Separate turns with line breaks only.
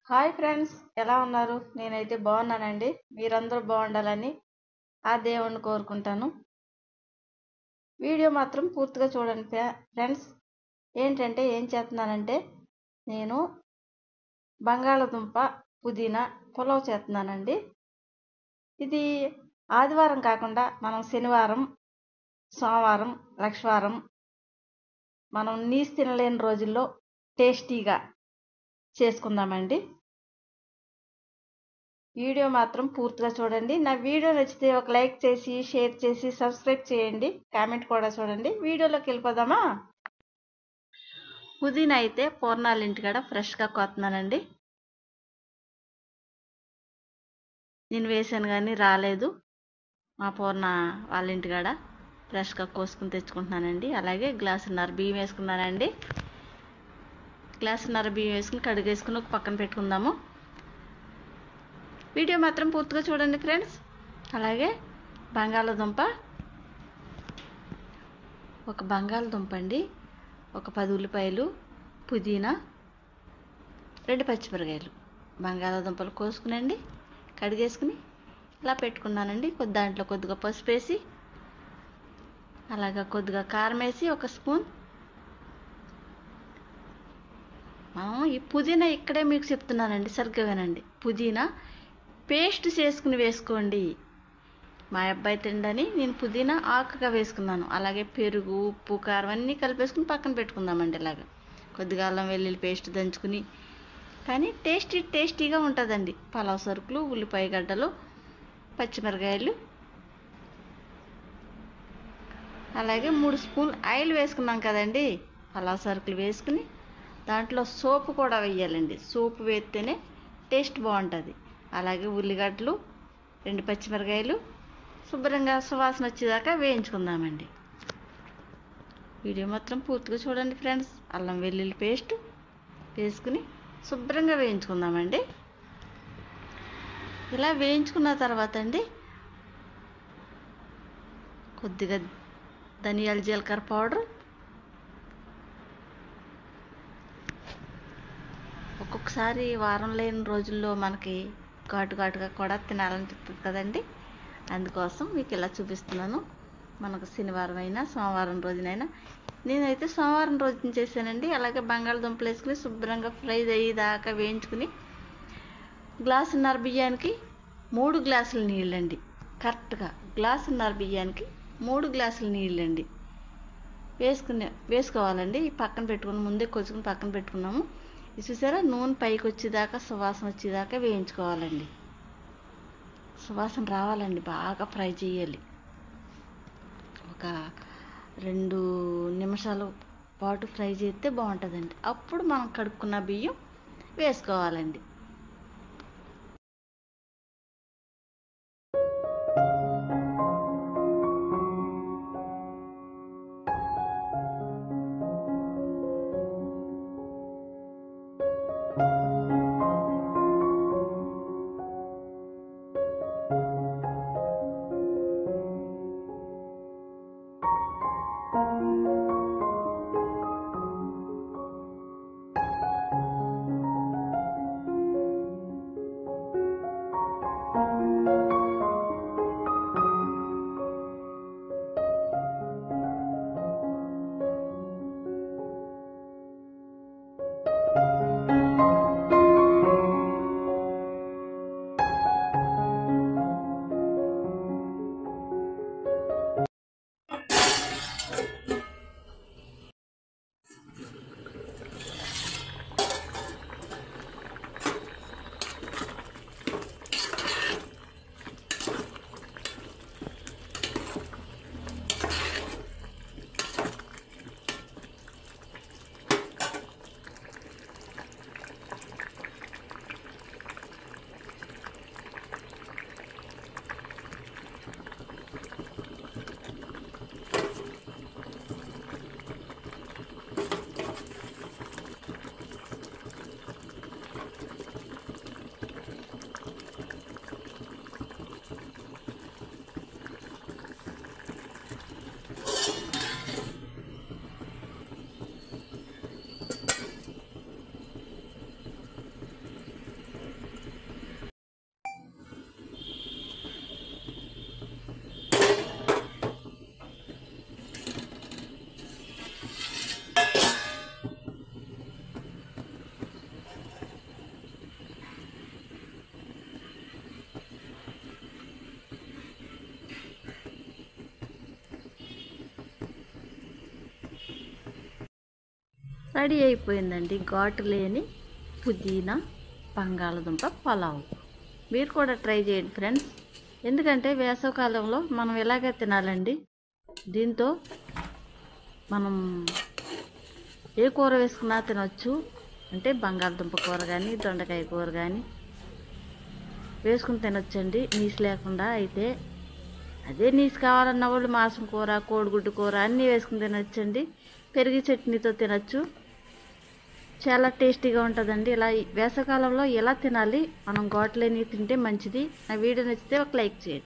Hi friends, ఎలా ఉన్నారు? నేనైతే బాగున్నానండి. మీరందరూ బాగుండాలని ఆ దేవుణ్ణి కోరుకుంటాను. వీడియో మాత్రం పూర్తిగా చూడండి ఫ్రెండ్స్. ఏంటంటే ఏం చేస్తున్నానంటే నేను బంగాళదుంప పుదీనా పులావ్ చేస్తున్నానండి. ఇది ఆదివారం కాకుండా మనం శనివారం, సోమవారం, లక్షవారం మనం నీసు తినలేని రోజుల్లో టేస్టీగా చేసుకుందామండి. వీడియో మాత్రం పూర్తిగా చూడండి. నా వీడియో నచ్చితే ఒక లైక్ చేసి, షేర్ చేసి, సబ్స్క్రైబ్ చేయండి. కామెంట్ కూడా చూడండి. వీడియోలోకి వెళ్ళిపోదామా? పుదీనా అయితే పూర్ణాల ఇంటికాడ ఫ్రెష్గా కోతున్నానండి. నేను వేసాను కానీ రాలేదు. మా పూర్ణ వాళ్ళ ఇంటికాడ ఫ్రెష్గా కోసుకుని తెచ్చుకుంటున్నానండి. అలాగే గ్లాసున్నర బియ్యం వేసుకున్నానండి. గ్లాసున్నర బియ్యం వేసుకుని కడిగేసుకుని ఒక పక్కన పెట్టుకుందాము. వీడియో మాత్రం పూర్తిగా చూడండి ఫ్రెండ్స్. అలాగే బంగాళదుంప అండి, ఒక 10 ఉల్లిపాయలు, పుదీనా, 2 పచ్చిమిరకాయలు, బంగాళదుంపలు కోసుకునండి, కడిగేసుకుని ఇలా పెట్టుకున్నానండి. దాంట్లో కొద్దిగా పసుపు వేసి, అలాగా కొద్దిగా కారం వేసి, 1 స్పూన్. ఈ పుదీనా ఇక్కడే మీకు చెప్తున్నానండి, సరిగ్గా వినండి. పుదీనా పేస్ట్ చేసుకుని వేసుకోండి. మా అబ్బాయి తిండని నేను పుదీనా ఆకుగా వేసుకున్నాను. అలాగే పెరుగు, ఉప్పు, కారం అన్నీ కలిపేసుకుని పక్కన పెట్టుకుందామండి. ఇలాగా కొద్దిగా అల్లం వెల్లుల్లి పేస్ట్ దంచుకుని, కానీ టేస్టీగా ఉంటుందండి. పలావ్ సరుకులు, ఉల్లిపాయ గడ్డలు, పచ్చిమిరకాయలు, అలాగే 3 స్పూన్లు ఆయిల్ వేసుకున్నాం కదండి. పలావ్ సరుకులు వేసుకుని దాంట్లో సోపు కూడా వేయాలండి. సోపు వేస్తేనే టేస్ట్ బాగుంటుంది. అలాగే ఉల్లిగడ్డలు, 2 పచ్చిమిరకాయలు శుభ్రంగా సువాసన వచ్చేదాకా వేయించుకుందామండి. వీడియో మాత్రం పూర్తిగా చూడండి ఫ్రెండ్స్. అల్లం వెల్లుల్లి పేస్ట్ వేసుకుని శుభ్రంగా వేయించుకుందామండి. ఇలా వేయించుకున్న తర్వాత అండి కొద్దిగా ధనియాల జీలకర్ర పౌడర్, ఒక్కొక్కసారి వారం లేని రోజుల్లో మనకి ఘాటుగా కూడా తినాలనిపిస్తుంది కదండి. అందుకోసం మీకు ఇలా చూపిస్తున్నాను. మనకు శనివారం అయినా సోమవారం రోజునైనా, నేనైతే సోమవారం రోజున చేశానండి. అలాగే బంగాళదుంపలు వేసుకుని శుభ్రంగా ఫ్రై అయ్యేదాకా వేయించుకుని గ్లాసున్నర బియ్యానికి 3 గ్లాసుల నీళ్ళండి. కరెక్ట్గా గ్లాసున్నర బియ్యానికి 3 గ్లాసుల నీళ్ళండి వేసుకోవాలండి. ఈ పక్కన పెట్టుకుని ముందే కొచ్చుకుని పక్కన పెట్టుకున్నాము. ఇది చూసారా, నూనె పైకి వచ్చేదాకా సువాసన వచ్చేదాకా వేయించుకోవాలండి. సువాసన రావాలండి, బాగా ఫ్రై చేయాలి. ఒక 2 నిమిషాల పాటు ఫ్రై చేస్తే బాగుంటుందండి. అప్పుడు మనం కడుక్కున్న బియ్యం వేసుకోవాలండి. రెడీ అయిపోయిందండి ఘాటు లేని పుదీనా బంగాళదుంప పలావ్. మీరు కూడా ట్రై చేయండి ఫ్రెండ్స్. ఎందుకంటే వేసవికాలంలో మనం ఇలాగే తినాలండి. దీంతో మనం ఏ కూర వేసుకున్నా తినొచ్చు. అంటే బంగాళదుంప కూర కానీ దొండకాయ కూర కానీ వేసుకుని తినొచ్చండి నీసు లేకుండా. అయితే అదే నీసు కావాలన్న వాళ్ళు మాంసం కూర కోడిగుడ్డు కూర అన్నీ వేసుకుని తినొచ్చండి. పెరుగు చట్నీతో తినొచ్చు. చాలా టేస్టీగా ఉంటుందండి. ఇలా వేసవికాలంలో ఎలా తినాలి, మనం ఘాటు లేనివి తింటే మంచిది. నా వీడియో నచ్చితే ఒక లైక్ చేయండి.